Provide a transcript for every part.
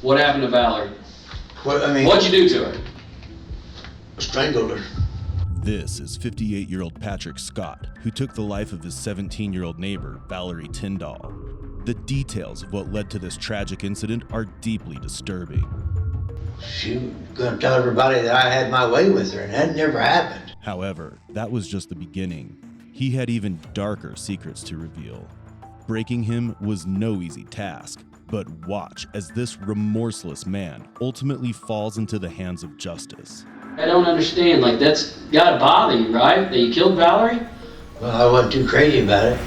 What happened to Valerie? What'd you do to her? Strangled her. This is 58-year-old Patrick Scott, who took the life of his 17-year-old neighbor, Valerie Tindall. The details of what led to this tragic incident are deeply disturbing. She was going to tell everybody that I had my way with her, and that never happened. However, that was just the beginning. He had even darker secrets to reveal. Breaking him was no easy task, but watch as this remorseless man ultimately falls into the hands of justice. I don't understand, that's gotta bother you, right? That you killed Valerie? Well, I wasn't too crazy about it.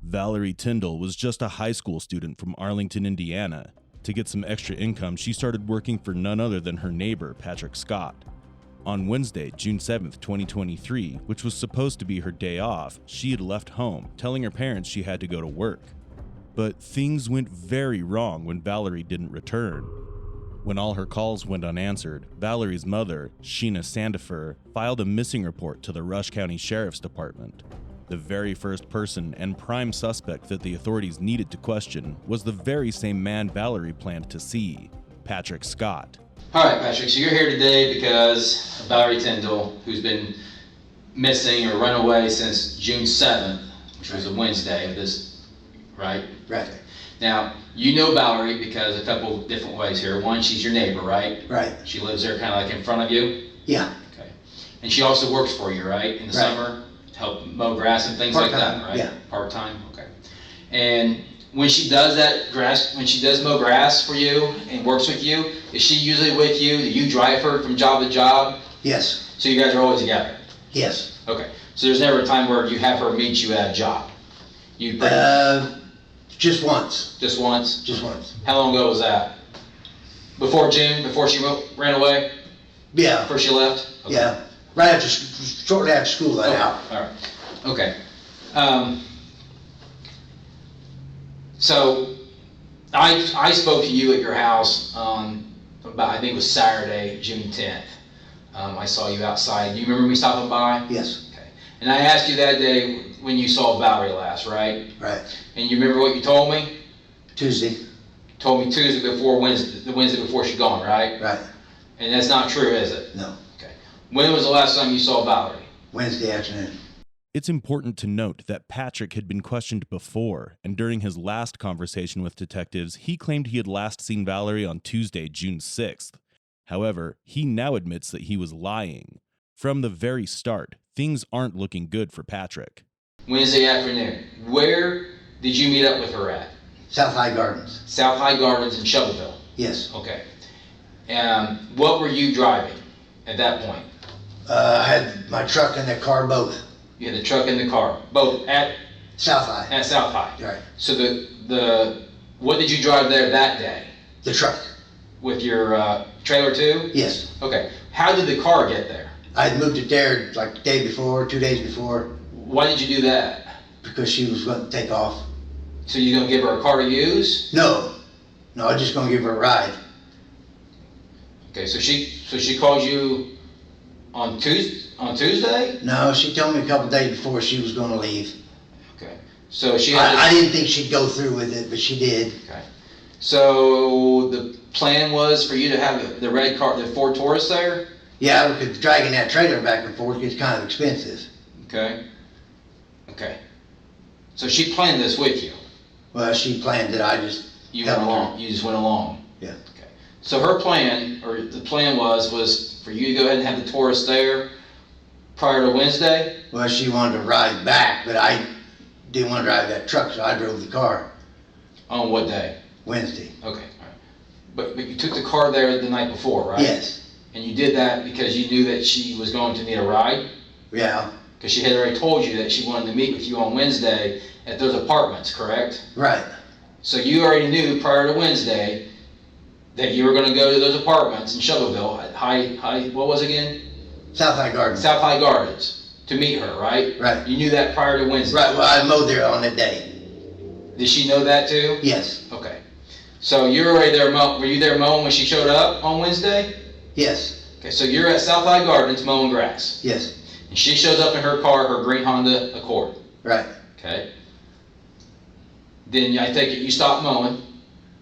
Valerie Tindall was just a high school student from Arlington, Indiana. To get some extra income, she started working for none other than her neighbor, Patrick Scott. On Wednesday, June 7th, 2023, which was supposed to be her day off, she had left home, telling her parents she had to go to work. But things went very wrong when Valerie didn't return. When all her calls went unanswered, Valerie's mother, Sheena Sandifer, filed a missing report to the Rush County Sheriff's Department. The very first person and prime suspect that the authorities needed to question was the very same man Valerie planned to see, Patrick Scott. All right, Patrick, so you're here today because of Valerie Tindall, who's been missing or run away since June 7th, which was a Wednesday of this, right? Right. Now, you know Valerie because a couple different ways here. One, she's your neighbor, right? Right. She lives there kind of like in front of you? Yeah. Okay. And she also works for you, right? In the summer, to help mow grass and things like that, right? Yeah. Part-time, okay. And when she does mow grass for you and works with you, is she usually with you? Do you drive her from job to job? Yes. So you guys are always together? Yes. Okay. So there's never a time where you have her meet you at a job? Just once. Just once? Just once. How long ago was that? Before June? Before she ran away? Yeah. Before she left? Okay. Yeah. Right after, shortly after school let out. All right. Okay. So I spoke to you at your house on about, I think it was Saturday, June 10th. I saw you outside. Do you remember me stopping by? Yes. Okay. And I asked you that day when you saw Valerie last, right? Right. And you remember what you told me? Tuesday. Told me Tuesday before Wednesday, the Wednesday before she'd gone, right? Right. And that's not true, is it? No. Okay. When was the last time you saw Valerie? Wednesday afternoon. It's important to note that Patrick had been questioned before, and during his last conversation with detectives, he claimed he had last seen Valerie on Tuesday, June 6th. However, he now admits that he was lying. From the very start, things aren't looking good for Patrick. Wednesday afternoon. Where did you meet up with her at? South High Gardens. South High Gardens in Shovelville. Yes. Okay. What were you driving at that point? I had my truck and the car both. You had the truck and the car, both at South High. At South High. Right. So what did you drive there that day? The truck. With your trailer too? Yes. Okay. How did the car get there? I had moved it there like the day before, 2 days before. Why did you do that? Because she was going to take off. So you're gonna give her a car to use? No, I was just going to give her a ride. Okay, so she called you on Tuesday? No, she told me a couple days before she was going to leave. Okay, so she had I didn't think she'd go through with it, but she did. Okay, so the plan was for you to have the red car, the Ford Taurus there? Yeah, because dragging that trailer back and forth gets kind of expensive. Okay. So she planned this with you? Well, she planned it. I just You went along. You just went along. Yeah. Okay. So her plan, or the plan was for you to go ahead and have the Taurus there prior to Wednesday? Well, she wanted to ride back, but I didn't want to drive that truck, so I drove the car. On what day? Wednesday. Okay. All right. But you took the car there the night before, right? Yes. And you did that because you knew that she was going to need a ride? Yeah. Because she had already told you that she wanted to meet with you on Wednesday at those apartments, correct? Right. So you already knew prior to Wednesday that you were going to go to those apartments in Shovelville at what was it again? South High Gardens. South High Gardens to meet her, right? Right. You knew that prior to Wednesday? Right, well, I mowed there on that day. Did she know that too? Yes. Okay. So you're already there, were you there mowing when she showed up on Wednesday? Yes. Okay, so you're at South High Gardens mowing grass. Yes. And she shows up in her car, her green Honda Accord. Right. Okay. Then I take it you stop mowing.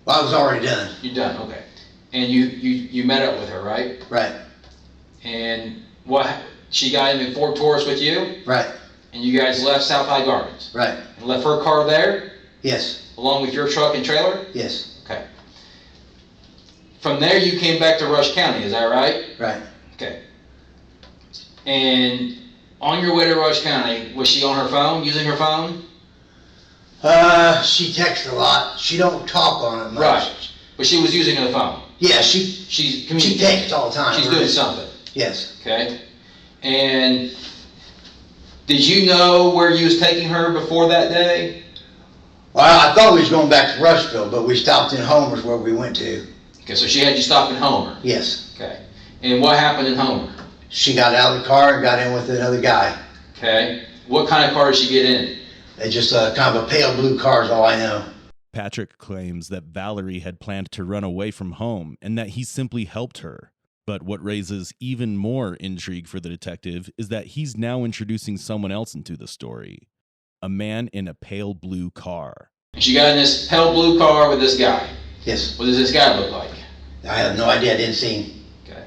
Well, I was already done. You're done, okay. And you met up with her, right? Right, And what, she got in Ford Taurus with you? right, And you guys left South High Gardens? right. And left her car there, Yes, along with your truck and trailer? yes, Okay. From there, you came back to Rush County, is that right? right. Okay. And on your way to Rush County, was she on her phone, using her phone? She texts a lot. She don't talk on it much. Right. But she was using her phone. Yeah, she She's communicating. texts all the time. She's doing something. Yes. Okay. And did you know where you was taking her before that day? Well, I thought we was going back to Rushville, but we stopped in Homer's where we went to. Okay, so she had you stop in Homer. Yes. Okay. And what happened in Homer? She got out of the car and got in with another guy. Okay. What kind of car did she get in? They just kind of a pale blue car is all I know. Patrick claims that Valerie had planned to run away from home and that he simply helped her. But what raises even more intrigue for the detective is that he's now introducing someone else into the story. A man in a pale blue car. She got in this pale blue car with this guy. Yes. What does this guy look like? I have no idea. I didn't see him. Okay.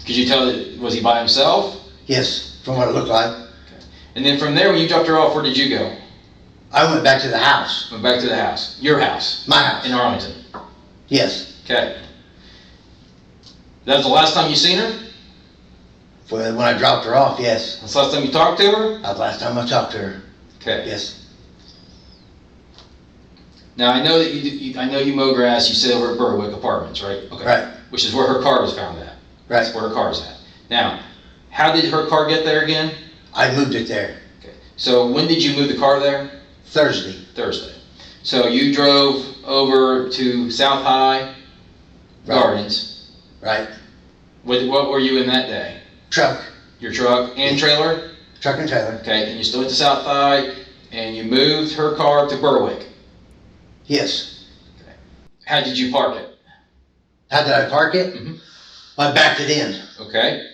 Could you tell that, was he by himself? Yes, from what it looked like. Okay. And then from there, when you dropped her off, where did you go? I went back to the house. Went back to the house. Your house. My house. In Arlington. Yes. Okay. That was the last time you seen her? When I dropped her off, yes. That's the last time you talked to her? That was the last time I talked to her. Okay. Yes. Now I know that I know you mow grass. You sit over at Berwick Apartments, right? Okay. Right. Which is where her car was found at. Right. That's where her car's at. Now, how did her car get there again? I moved it there. Okay. So when did you move the car there? Thursday. Thursday. So you drove over to South High Gardens. Right. What were you in that day? Truck. Your truck and trailer? Truck and trailer. Okay. And you still went to South High and you moved her car to Berwick. Yes. Okay. How did you park it? How did I park it? Mm-hmm. I backed it in. Okay.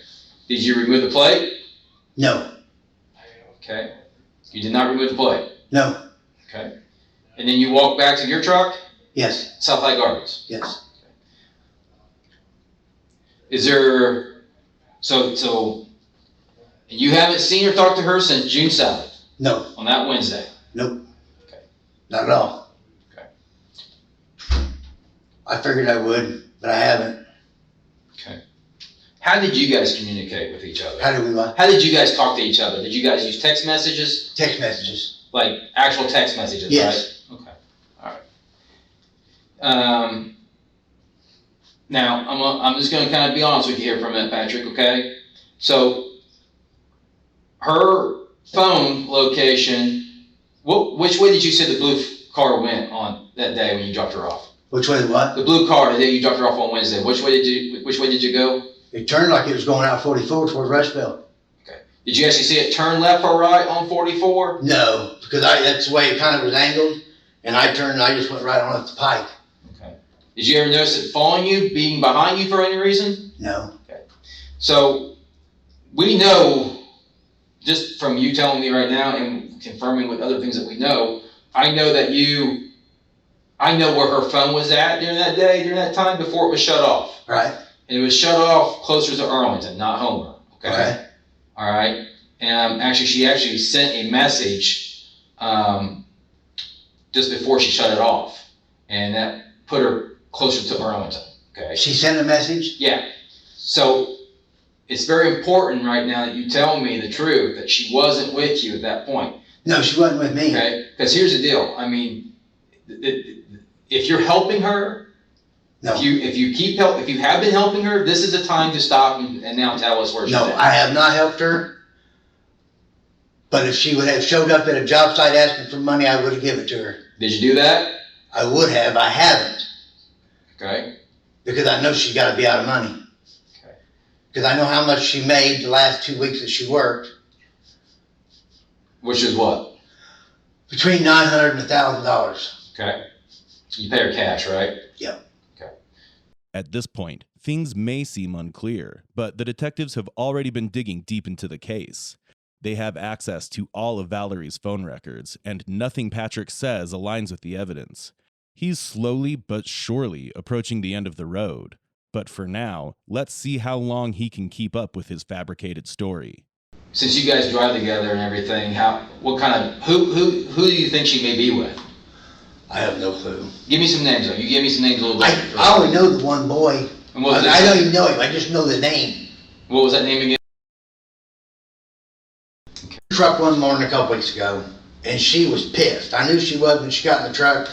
Did you remove the plate? No. Okay. You did not remove the plate? No. Okay. And then you walked back to your truck? Yes. South High Gardens? Yes. Is there, so you haven't seen or talked to her since June 7th? No. On that Wednesday? Nope. Okay. Not at all. Okay. I figured I would, but I haven't. Okay. How did you guys communicate with each other? How did we what? How did you guys talk to each other? Did you guys use text messages? Text messages. Like actual text messages, Yes. right? Okay. All right. Now, I'm just going to kind of be honest with you here for a minute, Patrick, okay? So, her phone location, which way did you say the blue car went on that day when you dropped her off? Which way what? The blue car, the day you dropped her off on Wednesday, which way did you go? It turned like it was going out 44 toward Rushville. Okay. Did you actually see it turn left or right on 44? No, because that's the way it kind of was angled, and I turned and I just went right on up the pike. Okay. Did you ever notice it following you, being behind you for any reason? No. Okay. So, we know, just from you telling me right now and confirming with other things that we know, I know where her phone was at during that time before it was shut off. Right. And it was shut off closer to Arlington, not Homer. Okay. Right. All right. And she actually sent a message just before she shut it off, and that put her closer to Arlington. Okay. She sent a message? Yeah. So it's very important right now that you tell me the truth that she wasn't with you at that point. No, she wasn't with me. Okay. Because here's the deal. I mean, if you're helping her, No. if you have been helping her, this is the time to stop and now tell us where she's No, at. I have not helped her. But if she would have showed up at a job site asking for money, I would have given it to her. Did you do that? I would have. I haven't. Okay. Because I know she's got to be out of money. Okay. Because I know how much she made the last 2 weeks that she worked. Which is what? Between $900 and $1,000. Okay. You pay her cash, right? Yep. Okay. At this point, things may seem unclear, but the detectives have already been digging deep into the case. They have access to all of Valerie's phone records, and nothing Patrick says aligns with the evidence. He's slowly but surely approaching the end of the road. But for now, let's see how long he can keep up with his fabricated story. Since you guys drive together and everything, who do you think she may be with? I have no clue. Give me some names though. You give me some names a little bit. I only know the one boy. And what was I don't even know him. I just know the name. What was that name again? Truck one morning a couple weeks ago, and she was pissed. I knew she was when she got in the truck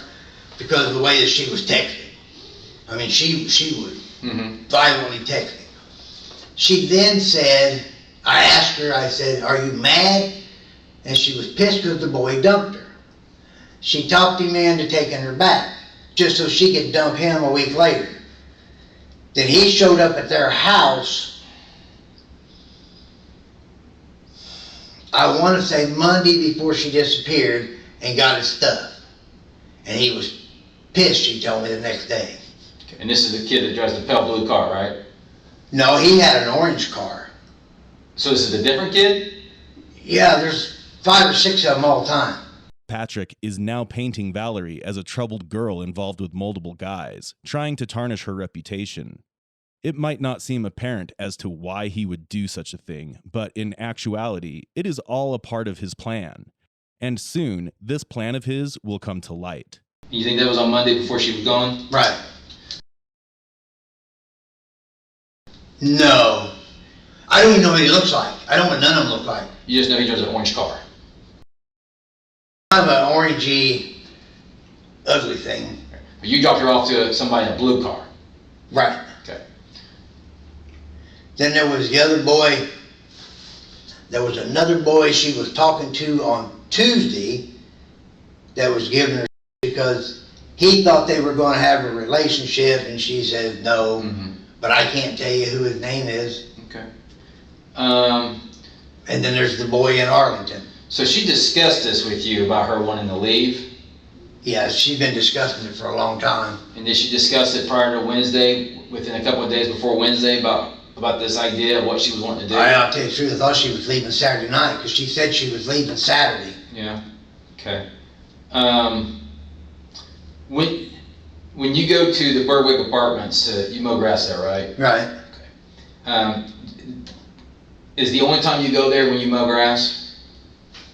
because of the way that she was texting. I mean, she was violently texting. She then said, I asked her, I said, are you mad? And she was pissed because the boy dumped her. She talked him into taking her back, just so she could dump him a week later. Then he showed up at their house, I want to say Monday before she disappeared, and got his stuff. And he was pissed, she told me, the next day. Okay. And this is the kid that drives the pale blue car, right? No, he had an orange car. So this is a different kid? Yeah, there's 5 or 6 of them all the time. Patrick is now painting Valerie as a troubled girl involved with multiple guys, trying to tarnish her reputation. It might not seem apparent as to why he would do such a thing, but in actuality, it is all a part of his plan. And soon, this plan of his will come to light. You think that was on Monday before she was gone? Right. No. I don't even know what he looks like. I don't know what none of them look like. You just know he drives an orange car. Kind of an orangey, ugly thing. But you dropped her off to somebody in a blue car. Right. Okay. Then there was the other boy. There was another boy she was talking to on Tuesday that was giving her because he thought they were going to have a relationship, and she says no, but I can't tell you who his name is. Okay. And then there's the boy in Arlington. So she discussed this with you about her wanting to leave? Yeah, she's been discussing it for a long time. And did she discuss it prior to Wednesday, within a couple of days before Wednesday, about this idea of what she was wanting to do? I'll tell you the truth, I thought she was leaving Saturday night because she said she was leaving Saturday. Yeah. Okay. When you go to the Berwick Apartments, you mow grass there, right? Right. Okay. Is the only time you go there when you mow grass?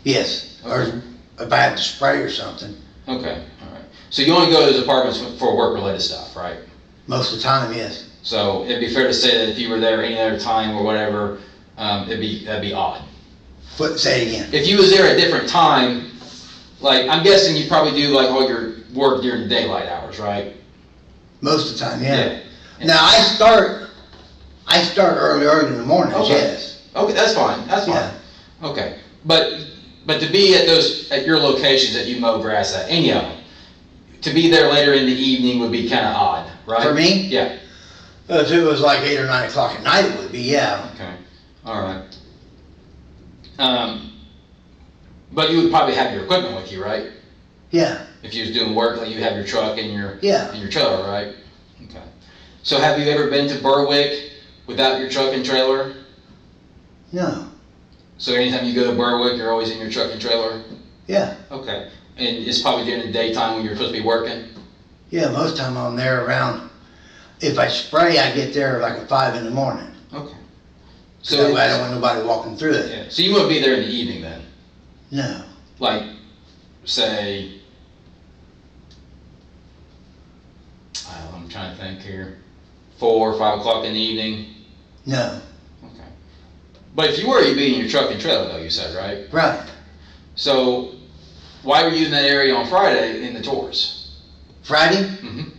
Yes. Okay. Or if I have to spray or something. Okay. All right. So you only go to those apartments for work-related stuff, right? Most of the time, yes. So it'd be fair to say that if you were there any other time or whatever, that'd be odd. Say it again. If you was there at a different time, like I'm guessing you probably do like all your work during the daylight hours, right? Most of the time, yeah. Yeah. Now I start early in the morning. Okay. Yes. Okay, that's fine. That's fine. Yeah. Okay, but to be at your locations that you mow grass at, any of them, to be there later in the evening would be kind of odd, right? For me? Yeah. If it was like 8 or 9 o'clock at night, it would be, yeah. Okay. All right. But you would probably have your equipment with you, right? Yeah. If you was doing work, like you have your truck and your Yeah. trailer, right? Okay. So have you ever been to Berwick without your truck and trailer? No. So anytime you go to Berwick, you're always in your truck and trailer? Yeah. Okay. And it's probably during the daytime when you're supposed to be working? Yeah, most of the time I'm there around, if I spray, I get there like at 5 in the morning. Okay. So So that way I don't want nobody walking through it. yeah. So you wouldn't be there in the evening then? No. Like, say, I'm trying to think here, 4 or 5 o'clock in the evening? No. Okay. But if you were, you'd be in your truck and trailer though, you said, right? Right. So why were you in that area on Friday in the tours? Friday? Mm-hmm.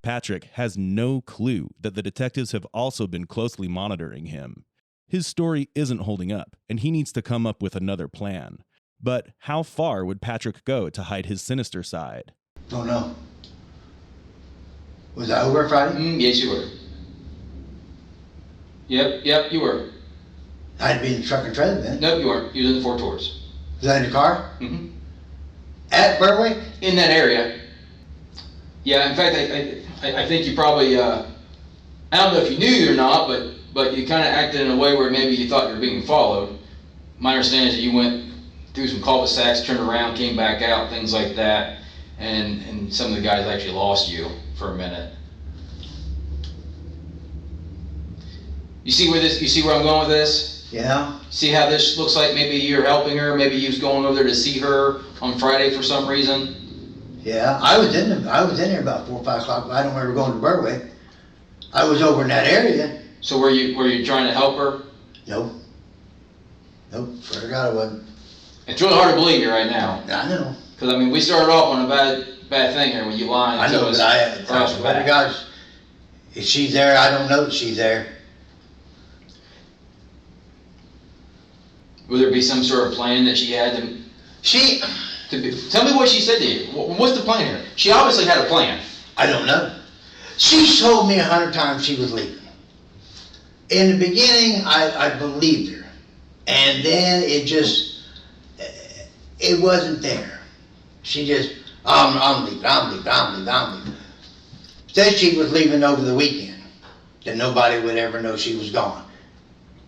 Patrick has no clue that the detectives have also been closely monitoring him. His story isn't holding up, and he needs to come up with another plan. But how far would Patrick go to hide his sinister side? Don't know. Was I over Friday? Yes, you were. Yep, you were. I'd be in the truck and trailer then. Nope, you weren't. You was in the 4 tours. Was I in the car? Mm-hmm. At Berwick? In that area. Yeah, in fact, I think you probably, I don't know if you knew or not, but you kind of acted in a way where maybe you thought you were being followed. My understanding is that you went through some cul-de-sacs, turned around, came back out, things like that. and some of the guys actually lost you for a minute. You see where I'm going with this? Yeah. See how this looks like maybe you're helping her, maybe you was going over there to see her on Friday for some reason? Yeah, I was in there about 4 or 5 o'clock, but I don't remember going to Berwick. I was over in that area. So were you trying to help her? Nope. Swear to God I wasn't. It's really hard to believe you right now. I know. Because, I mean, we started off on a bad thing here when you lied I to know, us. but I across the swear to back. God, if she's there, I don't know that she's there. Would there be some sort of plan that she had tell me what she said to you. What's the plan here? She obviously had a plan. I don't know. She told me 100 times she was leaving. In the beginning, I believed her. And then it wasn't there. She just, I'm leaving. Said she was leaving over the weekend. That nobody would ever know she was gone.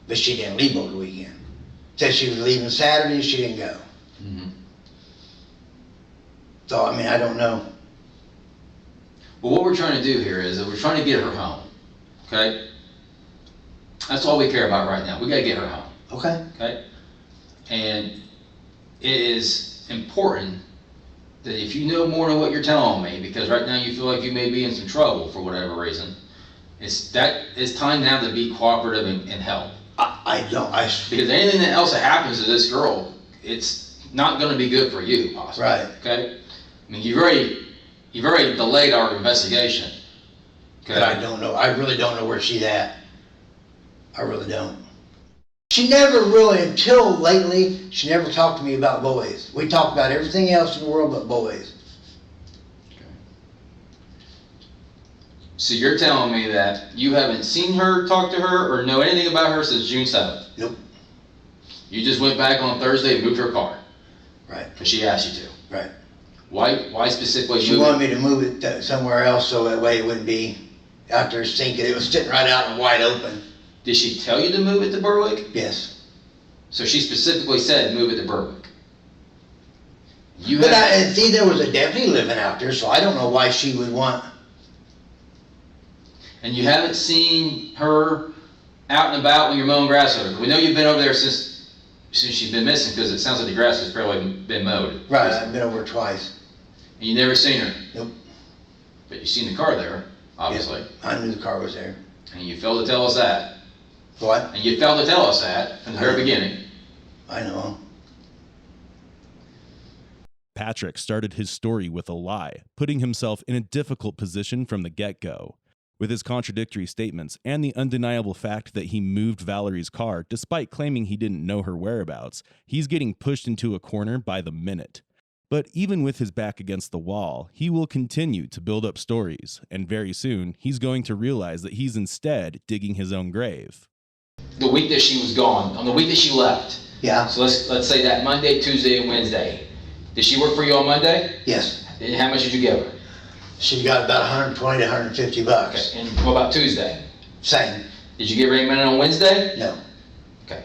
But she didn't leave over the weekend. Said she was leaving Saturday, she didn't go. Mm-hmm. So, I mean, I don't know. Well, what we're trying to do here is that we're trying to get her home. Okay? That's all we care about right now. We got to get her home. Okay. Okay? And it is important that if you know more than what you're telling me, because right now you feel like you may be in some trouble for whatever reason, it's time now to be cooperative and help. I don't. Because anything else that happens to this girl, it's not going to be good for you, possibly. Right. Okay? I mean, you've already delayed our investigation. Okay? But I don't know. I really don't know where she's at. I really don't. She never really, until lately, she never talked to me about boys. We talked about everything else in the world but boys. So you're telling me that you haven't seen her, talk to her, or know anything about her since June 7th? Nope. You just went back on Thursday and moved her car? Right. Because she asked you to? Right. Why specifically She wanted me to move it somewhere else so that way it wouldn't be out there sinking. It was sitting right out and wide open. Did she tell you to move it to Berwick? Yes. So she specifically said move it to Berwick? See, there was a deputy living out there, so I don't know why she would want... And you haven't seen her out and about when you're mowing grass over? We know you've been over there since she's been missing, because it sounds like the grass has probably been mowed. Right, I've been over twice. And you never seen her? Nope. But you've seen the car there, obviously. Yep, I knew the car was there. And you failed to tell us that. What? And you failed to tell us that from the very beginning. I know. Patrick started his story with a lie, putting himself in a difficult position from the get-go. With his contradictory statements and the undeniable fact that he moved Valerie's car despite claiming he didn't know her whereabouts, he's getting pushed into a corner by the minute. But even with his back against the wall, he will continue to build up stories, and very soon, he's going to realize that he's instead digging his own grave. The week that she was gone, on the week that she left. Yeah. So let's say that Monday, Tuesday, and Wednesday. Did she work for you on Monday? Yes. And how much did you give her? She got about 120 to 150 bucks. Okay. And what about Tuesday? Same. Did you give her any money on Wednesday? No. Okay.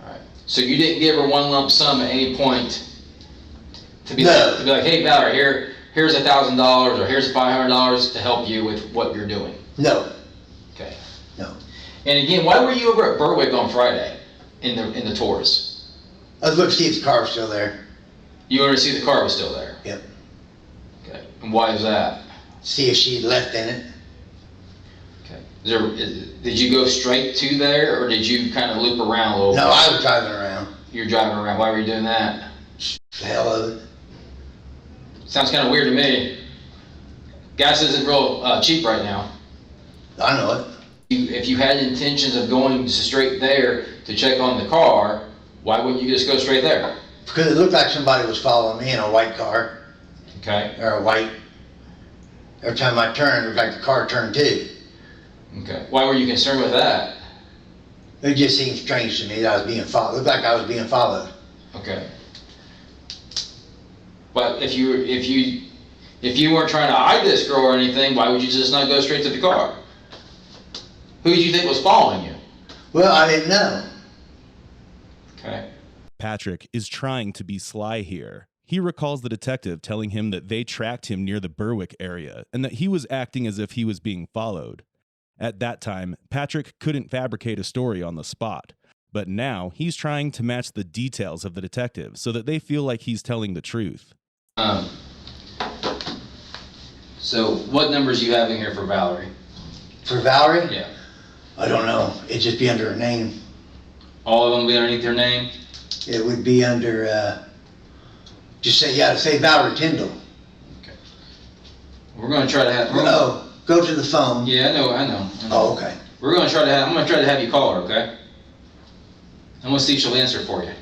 All right. So you didn't give her one lump sum at any point to be like, hey Valerie, here's $1,000 or here's $500 to help you with what you're doing. No. Okay. No. And again, why were you over at Berwick on Friday in the Taurus? I was looking to see if the car was still there. You wanted to see the car was still there. Yep. Okay. And why is that? See if she left in it. Okay. Did you go straight to there, or did you kind of loop around a little bit? No, I was driving around. You're driving around. Why were you doing that? The hell of it. Sounds kind of weird to me. Gas isn't real cheap right now. I know it. If you had intentions of going straight there to check on the car, why wouldn't you just go straight there? Because it looked like somebody was following me in a white car. Okay. Or a white. Every time I turned, it looked like the car turned too. Okay. Why were you concerned with that? It just seemed strange to me that I was being followed. It looked like I was being followed. Okay. But if you weren't trying to hide this girl or anything, why would you just not go straight to the car? Who did you think was following you? Well, I didn't know. Okay. Patrick is trying to be sly here. He recalls the detective telling him that they tracked him near the Berwick area and that he was acting as if he was being followed. At that time, Patrick couldn't fabricate a story on the spot, but now he's trying to match the details of the detective so that they feel like he's telling the truth. So what numbers you have in here for Valerie? For Valerie? Yeah. I don't know. It'd just be under her name. All of them be underneath their name? It would be under, say Valerie Tindall. Okay. We're going to try to have... Oh, go to the phone. Yeah, I know. Oh, okay. I'm going to try to have you call her, okay? I'm going to see if she'll answer for you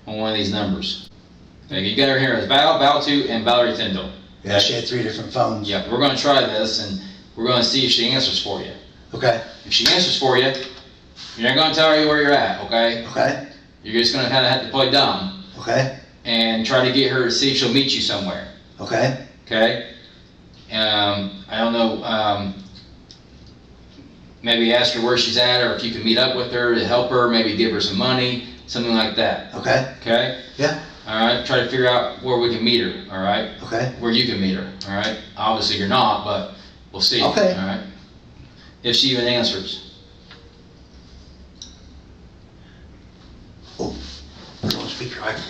on one of these numbers. Okay, you got her here as Val 2, and Valerie Tindall. Yeah, she had 3 different phones. Yeah, we're going to try this, and we're going to see if she answers for you. Okay. If she answers for you, you're not going to tell her where you're at, okay? Okay. You're just going to kind of have to play dumb. Okay. And try to get her to see if she'll meet you somewhere. Okay. Okay? I don't know, maybe ask her where she's at, or if you can meet up with her to help her, maybe give her some money, something like that. Okay. Okay? Yeah. All right? Try to figure out where we can meet her, all right? Okay. Where you can meet her, all right? Obviously you're not, but we'll see. Okay. All right? If she even answers. Oh, put it on speaker. I can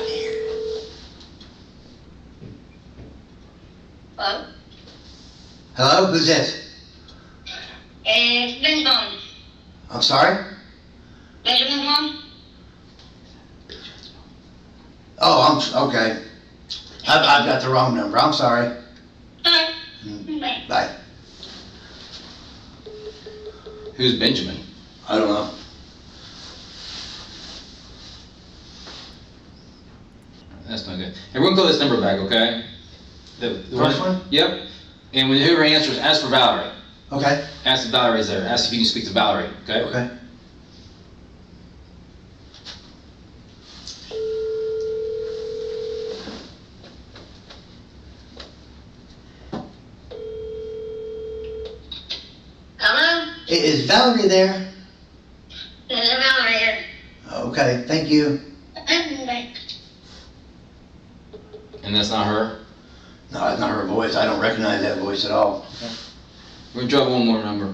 hear it. Hello? Hello, who's this? Ben's mom. I'm sorry? Benjamin's mom? Oh, okay. I've got the wrong number. I'm sorry. Alright. Bye. Bye. Who's Benjamin? I don't know. That's not good. Hey, we're going to call this number back, okay? The First one? Yep. And when whoever answers, ask for Valerie. Okay. Ask if Valerie's there. Ask if you can speak to Valerie, okay? Okay. Hello? Is Valerie there? This is Valerie here. Okay, thank you. Bye. And that's not her? No, that's not her voice. I don't recognize that voice at all. We're going to try one more number.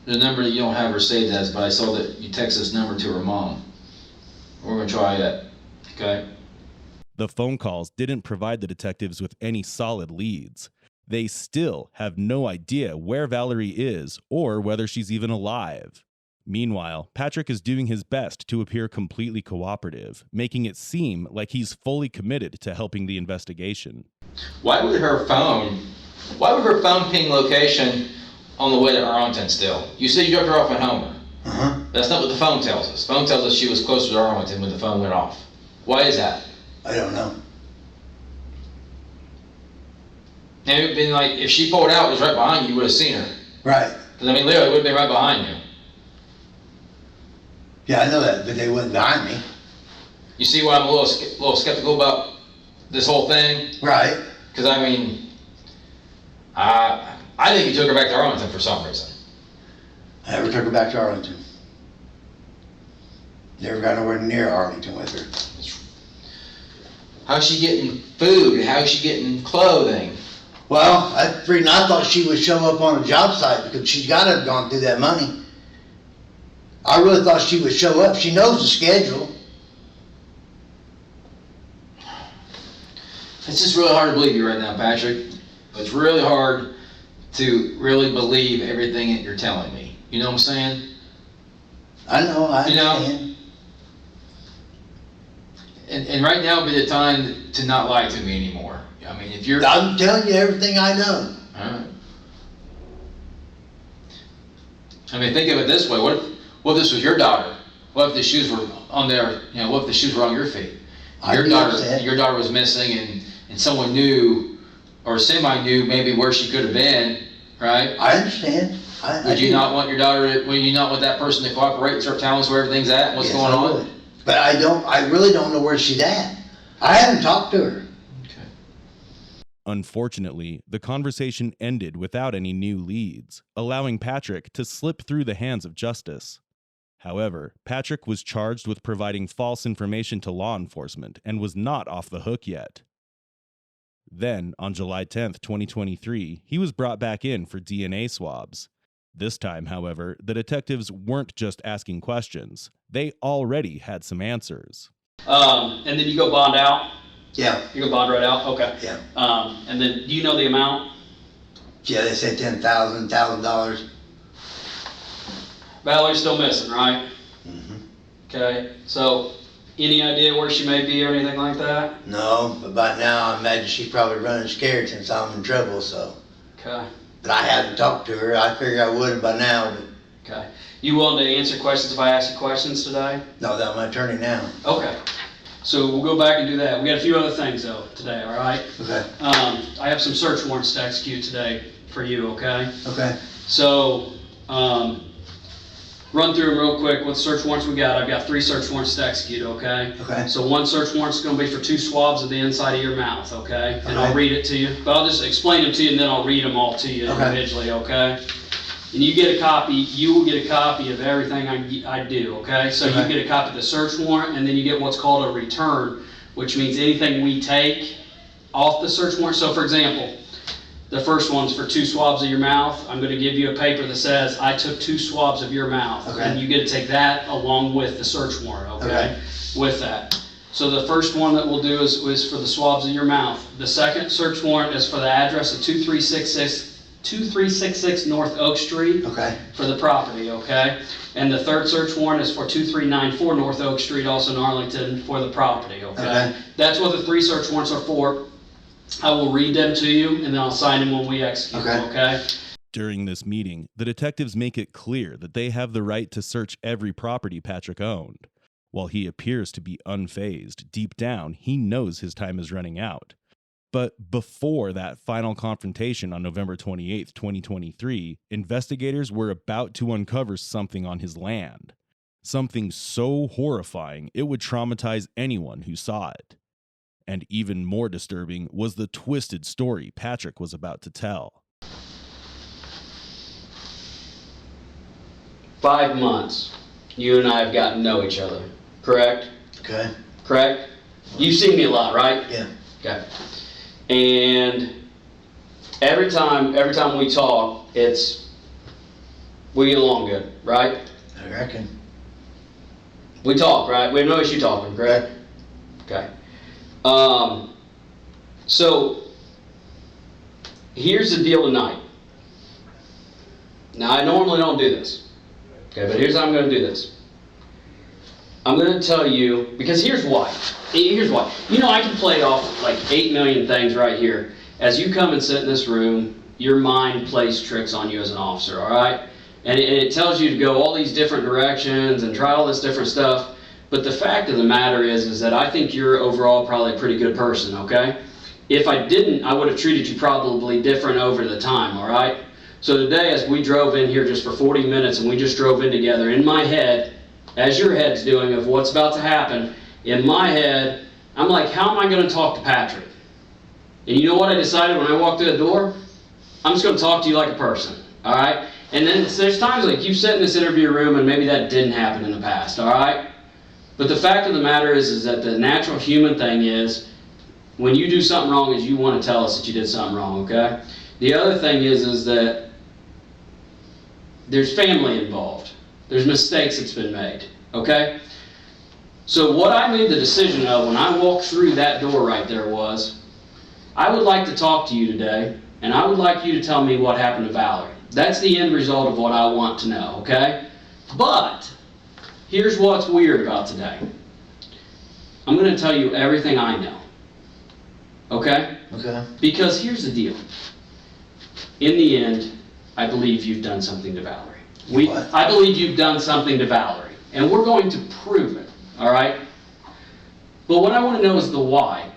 The number that you don't have her saved as, but I saw that you text this number to her mom. We're going to try that, okay? The phone calls didn't provide the detectives with any solid leads. They still have no idea where Valerie is or whether she's even alive. Meanwhile, Patrick is doing his best to appear completely cooperative, making it seem like he's fully committed to helping the investigation. Why would her phone ping location on the way to Arlington still? You said you dropped her off in Homer. Uh-huh. That's not what the phone tells us. The phone tells us she was closer to Arlington when the phone went off. Why is that? I don't know. And it would have been like, if she pulled out, it was right behind you, you would have seen her. Right. Because, I mean, literally, it would have been right behind you. Yeah, I know that, but they wasn't behind me. You see why I'm a little skeptical about this whole thing? Right. Because, I mean, I think you took her back to Arlington for some reason. I never took her back to Arlington. Never got nowhere near Arlington with her. How's she getting food? How's she getting clothing? Well, I thought she would show up on a job site because she's got to have gone through that money. I really thought she would show up. She knows the schedule. It's just really hard to believe you right now, Patrick. It's really hard to really believe everything that you're telling me. You know what I'm saying? I know, I You know? understand. And right now would be the time to not lie to me anymore. I mean, if you're... I'm telling you everything I know. Alright. I mean, think of it this way. What if this was your daughter? What if the shoes were on there, what if the shoes were on your feet? Your daughter was missing and someone knew, or semi knew maybe where she could have been, right? I understand. Would you not want your daughter, would you not want that person to cooperate and start telling us where everything's at and what's going on? Would. But I really don't know where she's at. I haven't talked to her. Okay. Unfortunately, the conversation ended without any new leads, allowing Patrick to slip through the hands of justice. However, Patrick was charged with providing false information to law enforcement and was not off the hook yet. Then, on July 10, 2023, he was brought back in for DNA swabs. This time, however, the detectives weren't just asking questions. They already had some answers. And then you go bond out? Yeah, You go bond right out? Okay. yeah. And then, do you know the amount? Yeah, they said $10,000. Valerie's still missing, right? Mm-hmm. Okay, so any idea where she may be or anything like that? No, but by now I imagine she's probably running scared since I'm in trouble, so. Okay, But I haven't talked to her. I figured I would by now, but okay. You willing to answer questions if I ask you questions today? no, that I'm an attorney now. Okay, so we'll go back and do that. We got a few other things though today, all right? Okay, I have some search warrants to execute today for you, okay? okay. So, run through them real quick. What search warrants we got? I've got 3 search warrants to execute, okay? Okay. So one search warrant's gonna be for 2 swabs of the inside of your mouth, okay? And I'll Okay. read it to you, but I'll just explain them to you and then I'll read them all to you Okay. individually, okay? And you get a copy, you will get a copy of everything I do, okay? So you Okay. get a copy of the search warrant and then you get what's called a return, which means anything we take off the search warrant. So for example, the first one's for 2 swabs of your mouth. I'm going to give you a paper that says, I took 2 swabs of your mouth. Okay. And you get to take that along with the search warrant, okay? Okay. With that. So the first one that we'll do is for the swabs of your mouth. The second search warrant is for the address of 2366 North Oak Street Okay, for the property, okay? And the third search warrant is for 2394 North Oak Street, also in Arlington, for the property, okay? Okay. That's what the 3 search warrants are for. I will read them to you, and then I'll sign them when we execute them, okay? During this meeting, the detectives make it clear that they have the right to search every property Patrick owned. While he appears to be unfazed, deep down, he knows his time is running out. But before that final confrontation on November 28, 2023, investigators were about to uncover something on his land. Something so horrifying it would traumatize anyone who saw it. And even more disturbing was the twisted story Patrick was about to tell. 5 months, you and I have gotten to know each other, correct? okay. Correct? You've seen me a lot, right? Yeah. Okay. And every time we talk, we get along good, right? I reckon. We talk, right? We have no issue talking, correct? Okay. So here's the deal tonight. Now I normally don't do this, okay, but here's how I'm going to do this. I'm going to tell you, because here's why. Here's why. You know, I can play off like 8 million things right here. As you come and sit in this room, your mind plays tricks on you as an officer, all right? And it tells you to go all these different directions and try all this different stuff. But the fact of the matter is that I think you're overall probably a pretty good person, okay? If I didn't, I would have treated you probably different over the time, all right? So today, as we drove in here just for 40 minutes and we just drove in together, in my head, as your head's doing of what's about to happen, in my head, I'm like, how am I going to talk to Patrick? And you know what I decided when I walked through the door? I'm just going to talk to you like a person, all right? And then there's times like you sit in this interview room and maybe that didn't happen in the past, all right? But the fact of the matter is that the natural human thing is when you do something wrong is you want to tell us that you did something wrong, okay? The other thing is that there's family involved. There's mistakes that's been made, okay? So what I made the decision of when I walked through that door right there was, I would like to talk to you today, and I would like you to tell me what happened to Valerie. That's the end result of what I want to know, okay? But here's what's weird about today. I'm going to tell you everything I know, okay? Okay. Because here's the deal. In the end, I believe you've done something to Valerie. What? I believe you've done something to Valerie, and we're going to prove it, all right? But what I want to know is the why.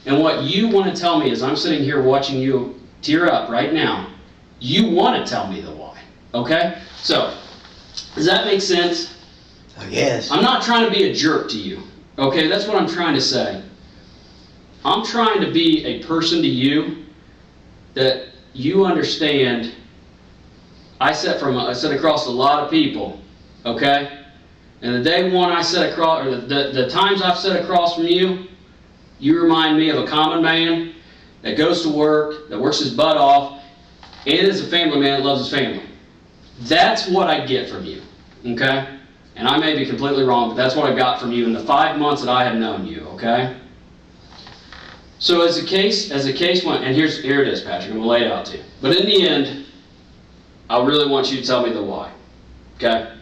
And what you want to tell me is I'm sitting here watching you tear up right now. You want to tell me the why, okay? So, does that make sense? I guess. I'm not trying to be a jerk to you, okay? That's what I'm trying to say. I'm trying to be a person to you that you understand. I sit across a lot of people, okay? And the day one I sit across, or the times I've sat across from you, you remind me of a common man that goes to work, that works his butt off, and is a family man that loves his family. That's what I get from you, okay? And I may be completely wrong, but that's what I got from you in the 5 months that I have known you, okay? So as the case went, and here it is, Patrick, I'm going to lay it out to you. But in the end, I really want you to tell me the why, okay?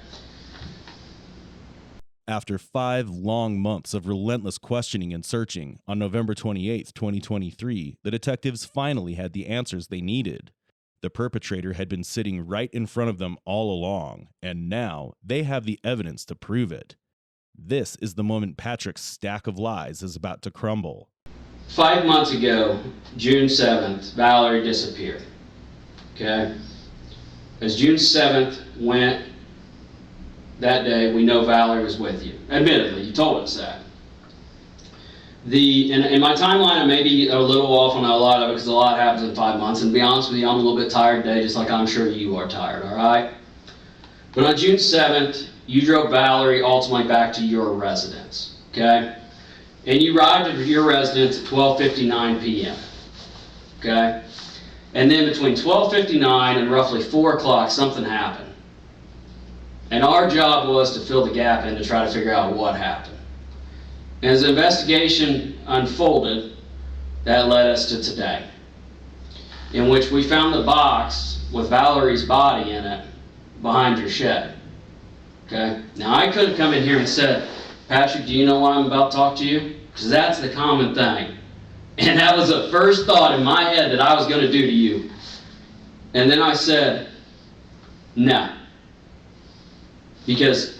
After 5 long months of relentless questioning and searching, on November 28, 2023, the detectives finally had the answers they needed. The perpetrator had been sitting right in front of them all along, and now they have the evidence to prove it. This is the moment Patrick's stack of lies is about to crumble. 5 months ago, June 7th, Valerie disappeared, okay? As June 7th went, that day, we know Valerie was with you. Admittedly, you told us that. In my timeline, I may be a little off on a lot of it because a lot happens in 5 months. And to be honest with you, I'm a little bit tired today, just like I'm sure you are tired, all right? But on June 7th, you drove Valerie ultimately back to your residence, okay? And you arrived at your residence at 12:59 p.m., okay? And then between 12:59 and roughly 4 o'clock, something happened. And our job was to fill the gap in to try to figure out what happened. And as the investigation unfolded, that led us to today, in which we found the box with Valerie's body in it behind your shed. Okay? Now I could have come in here and said, Patrick, do you know why I'm about to talk to you? Because that's the common thing. And that was the first thought in my head that I was going to do to you. And then I said, no. Because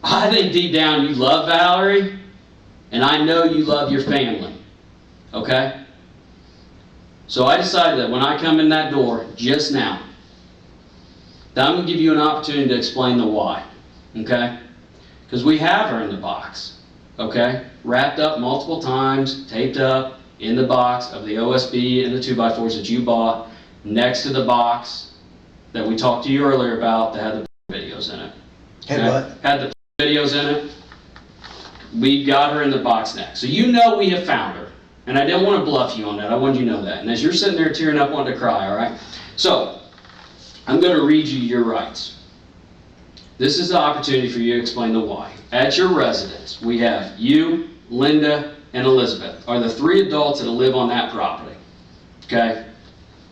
I think deep down you love Valerie, and I know you love your family. Okay? So I decided that when I come in that door just now, that I'm going to give you an opportunity to explain the why. Okay? Because we have her in the box. Okay? Wrapped up multiple times, taped up in the box of the OSB and the 2x4s that you bought, next to the box that we talked to you earlier about that had the videos in it. Had what? Had the videos in it. We've got her in the box next. So you know we have found her. And I didn't want to bluff you on that. I wanted you to know that. And as you're sitting there tearing up wanting to cry, all right? So, I'm going to read you your rights. This is the opportunity for you to explain the why. At your residence, we have you, Linda, and Elizabeth are the 3 adults that live on that property. Okay?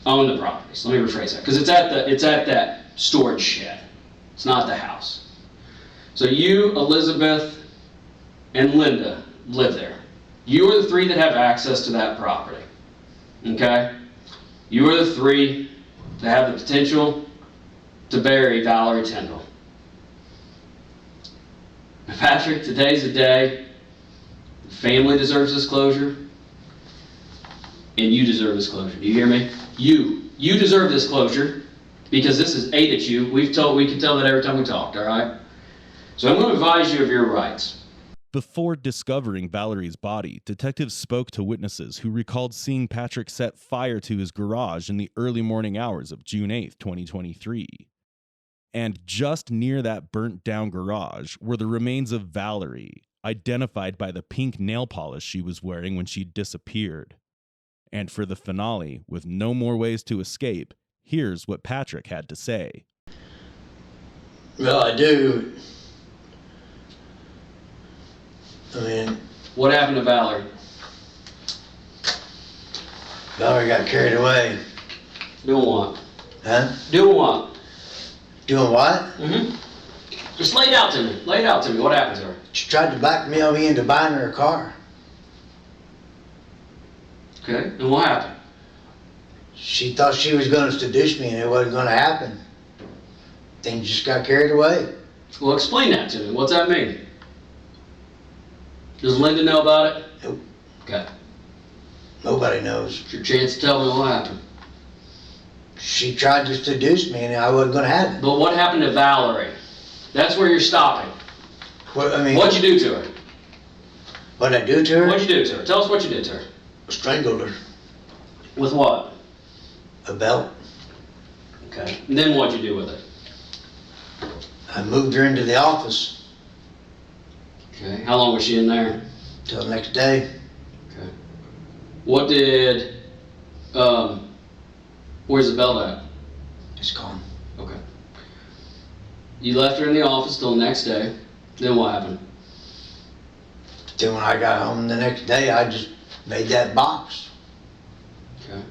Own the property. So let me rephrase that. Because it's at that storage shed. It's not the house. So you, Elizabeth, and Linda live there. You are the 3 that have access to that property. Okay? You are the 3 that have the potential to bury Valerie Tindall. Patrick, today's the day. The family deserves this closure. And you deserve this closure. Do you hear me? You deserve this closure because this has ate at you. We can tell that every time we talked, all right? So I'm going to advise you of your rights. Before discovering Valerie's body, detectives spoke to witnesses who recalled seeing Patrick set fire to his garage in the early morning hours of June 8, 2023. And just near that burnt-down garage were the remains of Valerie, identified by the pink nail polish she was wearing when she disappeared. And for the finale, with no more ways to escape, here's what Patrick had to say. Well, I do. I mean, What happened to Valerie? Valerie got carried away. Doing what? Huh? Doing what? Doing what? Mm-hmm. Just lay it out to me. Lay it out to me. What happened to her? She tried to blackmail me into buying her a car. Okay. And what happened? She thought she was going to seduce me and it wasn't going to happen. Things just got carried away. Well, explain that to me. What's that mean? Does Linda know about it? Nope. Okay. Nobody knows. It's your chance to tell me what happened. She tried to seduce me and I wasn't going to have it. But what happened to Valerie? That's where you're stopping. What, I mean, What'd you do to her? What'd I do to her? What'd you do to her? Tell us what you did to her. Strangled her. With what? A belt. Okay. And then what'd you do with it? I moved her into the office Okay. How long was she in there? till the next day. Okay. What did, where's the belt at? It's gone. Okay. You left her in the office till the next day. Then what happened? Then when I got home the next day, I just made that box. Okay.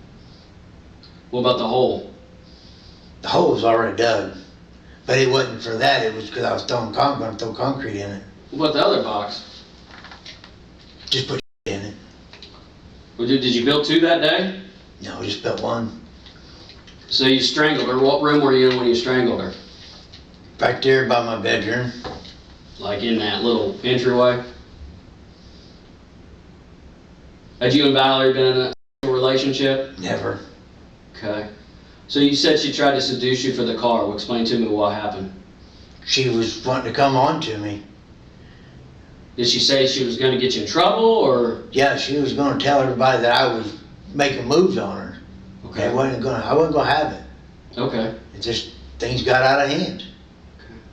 What about the hole? The hole was already dug. But it wasn't for that, it was because I was going to throw concrete in it. What about the other box? Just put in it. Well, did you build two that day? No, just built one. So you strangled her. What room were you in when you strangled her? Right there by my bedroom. Like in that little entryway? Had you and Valerie been in a relationship? Never. Okay. So you said she tried to seduce you for the car. Well, explain to me what happened. She was wanting to come on to me. Did she say she was going to get you in trouble, or? Yeah, she was going to tell everybody that I was making moves on her. Okay. I wasn't going to have it. Okay. It just, things got out of hand.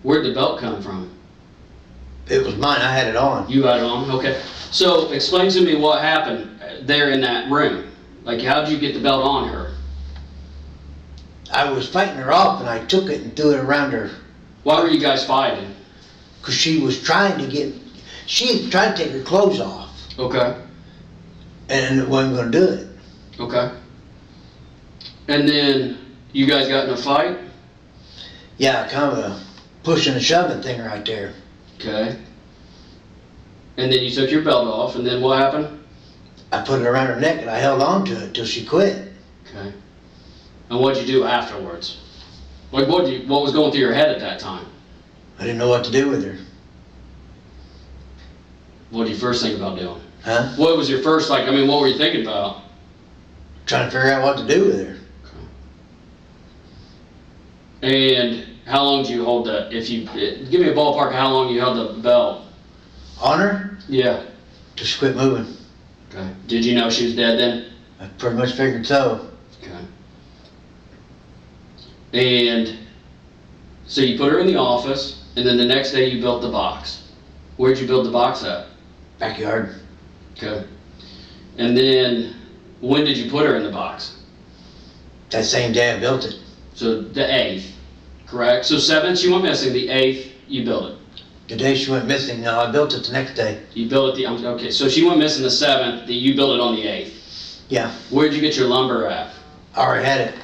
Where'd the belt come from? It was mine, I had it on. You had it on? Okay. So explain to me what happened there in that room. Like, how'd you get the belt on her? I was fighting her off and I took it and threw it around her. Why were you guys fighting? Because she was trying to take her clothes off. Okay. And it wasn't going to do it. Okay. And then you guys got in a fight? Yeah, kind of a pushing and shoving thing right there. Okay. And then you took your belt off, and then what happened? I put it around her neck and I held on to it till she quit. Okay. And what'd you do afterwards? Like, what was going through your head at that time? I didn't know what to do with her. What did you first think about doing? Huh? What was your first, what were you thinking about? Trying to figure out what to do with her. And how long did you hold that? Give me a ballpark of how long you held the belt. On her? Yeah. Just quit moving. Okay. Did you know she was dead then? I pretty much figured so. Okay. And so you put her in the office, and then the next day you built the box. Where'd you build the box at? Backyard. Okay. And then when did you put her in the box? That same day I built it. So the 8th, correct? So 7th she went missing, the 8th you built it. The day she went missing, no, I built it the next day. You built it okay, so she went missing the 7th, you built it on the 8th. Yeah. Where'd you get your lumber at? I already had it.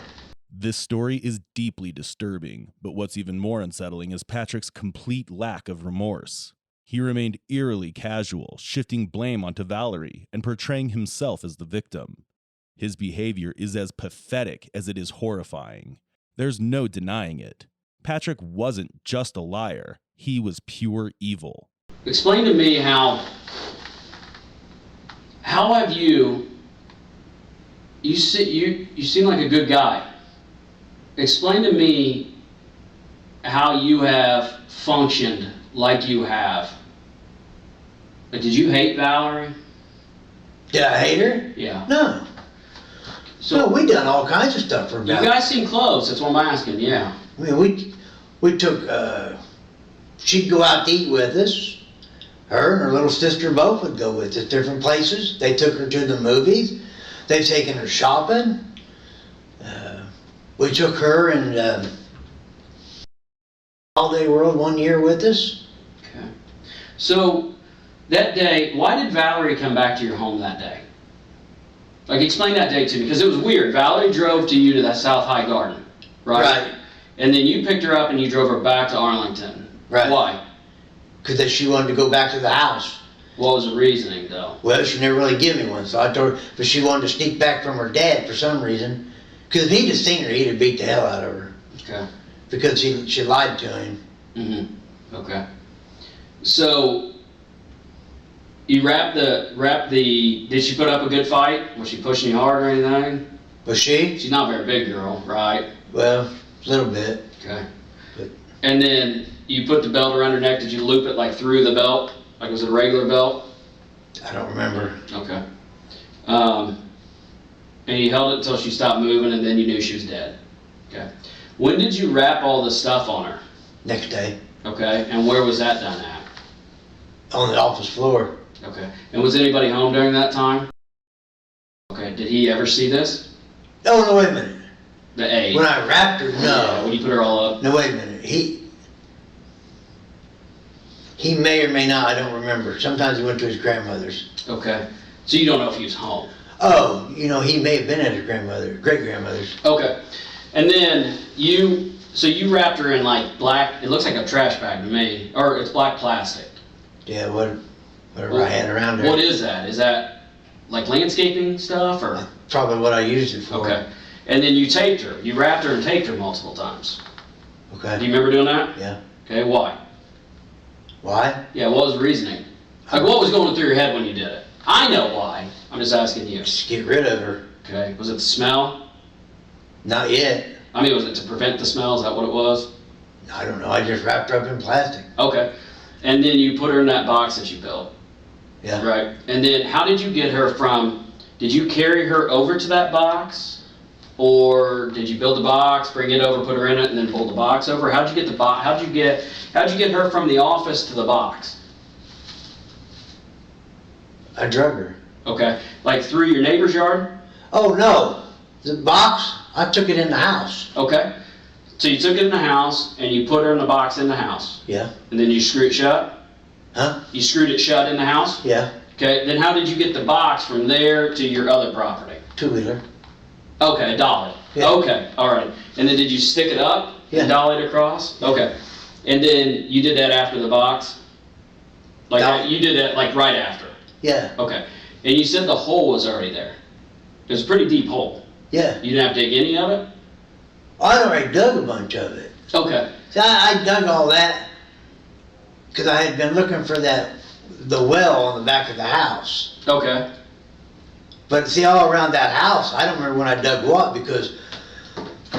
This story is deeply disturbing, but what's even more unsettling is Patrick's complete lack of remorse. He remained eerily casual, shifting blame onto Valerie and portraying himself as the victim. His behavior is as pathetic as it is horrifying. There's no denying it. Patrick wasn't just a liar, he was pure evil. Explain to me how have you seem like a good guy. Explain to me how you have functioned like you have. Like, did you hate Valerie? Did I hate her? Yeah. No. So No, we done all kinds of stuff for you Valerie. guys seem close, that's what I'm asking, yeah. I mean, we took, she'd go out to eat with us. Her and her little sister both would go with us different places. They took her to the movies. They've taken her shopping. We took her and Holiday World 1 year with us. Okay. So that day, why did Valerie come back to your home that day? Like, explain that day to me, because it was weird. Valerie drove to you to that South High Garden, right? Right. And then you picked her up and you drove her back to Arlington. Right. Why? Because she wanted to go back to the house. What was the reasoning, though? Well, she never really gave me one, so I told her, but she wanted to sneak back from her dad for some reason. Because if he'd have seen her, he'd have beat the hell out of her. Okay. Because she lied to him. Mm-hmm. Okay. So you did she put up a good fight? Was she pushing you hard or anything? Was she? She's not a very big girl, right? Well, a little bit. Okay. But And then you put the belt around her neck. Did you loop it like through the belt? Like, was it a regular belt? I don't remember. Okay. And you held it until she stopped moving, and then you knew she was dead. Okay. When did you wrap all the stuff on her? Next day, Okay. And where was that done at? on the office floor. Okay. And was anybody home during that time? Okay. Did he ever see this? Oh, no, wait a minute. The A. When I wrapped her, Yeah, no. when you put her all up. No, wait a minute. He may or may not, I don't remember. Sometimes he went to his grandmother's. Okay. So you don't know if he was home. Oh, he may have been at his great-grandmother's. Okay. And then you wrapped her in like black, it looks like a trash bag to me, or it's black plastic. Yeah, whatever I had around there. What is that? Is that like landscaping stuff or? Probably what I used it for. Okay. And then you taped her. You wrapped her and taped her multiple times. Okay. Do you remember doing that? Yeah. Okay, why? Why? Yeah, what was the reasoning? Like what was going through your head when you did it? I know why. I'm just asking you. Just get rid of her. Okay. Was it the smell? Not yet. I mean, was it to prevent the smell? Is that what it was? I don't know. I just wrapped her up in plastic. Okay. And then you put her in that box that you built. Yeah. Right. And then how did you get her from, did you carry her over to that box? Or did you build the box, bring it over, put her in it, and then pull the box over? How'd you get the box? How'd you get her from the office to the box? I drug her. Okay. Like through your neighbor's yard? Oh, no. The box, I took it in the house. Okay. So you took it in the house and you put her in the box in the house. Yeah. And then you screwed it shut? Huh? You screwed it shut in the house? Yeah. Okay. Then how did you get the box from there to your other property? Two-wheeler. Okay, a dolly. Yeah. Okay, all right. And then did you stick it up Yeah. and dolly it across? Okay. And then you did that after the box? Like No. you did that like right after? Yeah. Okay. And you said the hole was already there. It was a pretty deep hole. Yeah. You didn't have to dig any of it? I already dug a bunch of it. Okay. See, I dug all that because I had been looking for the well on the back of the house. Okay. But see, all around that house, I don't remember when I dug what because...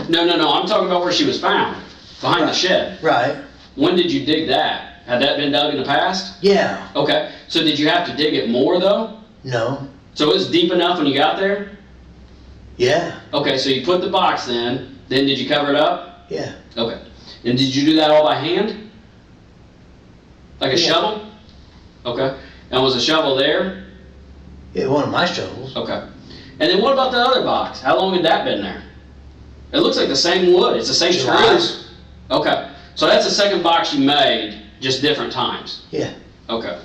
No. I'm talking about where she was found. Behind the shed. Right. When did you dig that? Had that been dug in the past? Yeah. Okay. So did you have to dig it more though? No. So it was deep enough when you got there? Yeah. Okay, so you put the box in, then did you cover it up? Yeah. Okay. And did you do that all by hand? Like a Yeah. shovel? Okay. And was the shovel there? Yeah, one of my shovels. Okay. And then what about the other box? How long had that been there? It looks like the same wood. It's the same July. screws. Okay. So that's the second box you made, just different times. Yeah. Okay.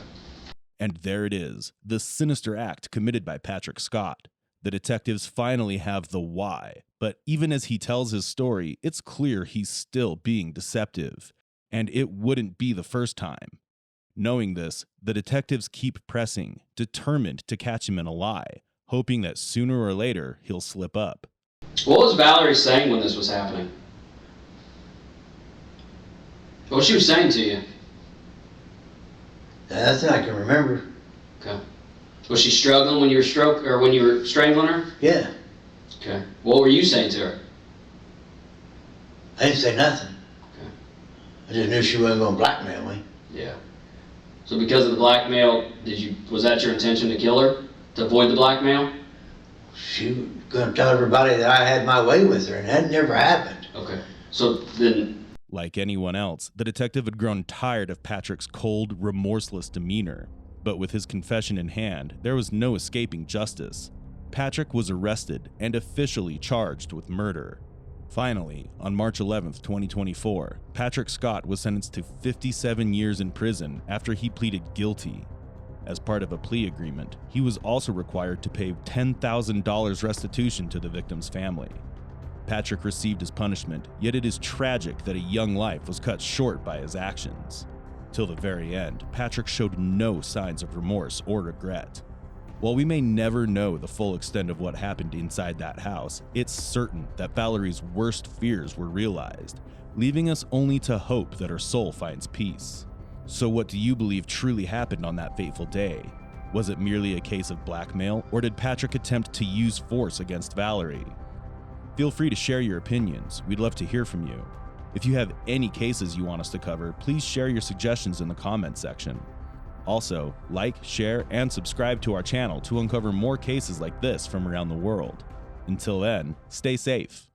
And there it is, the sinister act committed by Patrick Scott. The detectives finally have the why, but even as he tells his story, it's clear he's still being deceptive, and it wouldn't be the first time. Knowing this, the detectives keep pressing, determined to catch him in a lie, hoping that sooner or later he'll slip up. What was Valerie saying when this was happening? What was she saying to you? That's what I can remember. Okay. Was she struggling when you were when you were strangling her? Yeah. Okay. What were you saying to her? I didn't say nothing. Okay. I just knew she wasn't going to blackmail me. Yeah. So because of the blackmail, was that your intention to kill her? To avoid the blackmail? She was going to tell everybody that I had my way with her, and that never happened. Okay. So then... Like anyone else, the detective had grown tired of Patrick's cold, remorseless demeanor. But with his confession in hand, there was no escaping justice. Patrick was arrested and officially charged with murder. Finally, on March 11th, 2024, Patrick Scott was sentenced to 57 years in prison after he pleaded guilty. As part of a plea agreement, he was also required to pay $10,000 restitution to the victim's family. Patrick received his punishment, yet it is tragic that a young life was cut short by his actions. Till the very end, Patrick showed no signs of remorse or regret. While we may never know the full extent of what happened inside that house, it's certain that Valerie's worst fears were realized, leaving us only to hope that her soul finds peace. So what do you believe truly happened on that fateful day? Was it merely a case of blackmail, or did Patrick attempt to use force against Valerie? Feel free to share your opinions. We'd love to hear from you. If you have any cases you want us to cover, please share your suggestions in the comments section. Also, like, share, and subscribe to our channel to uncover more cases like this from around the world. Until then, stay safe.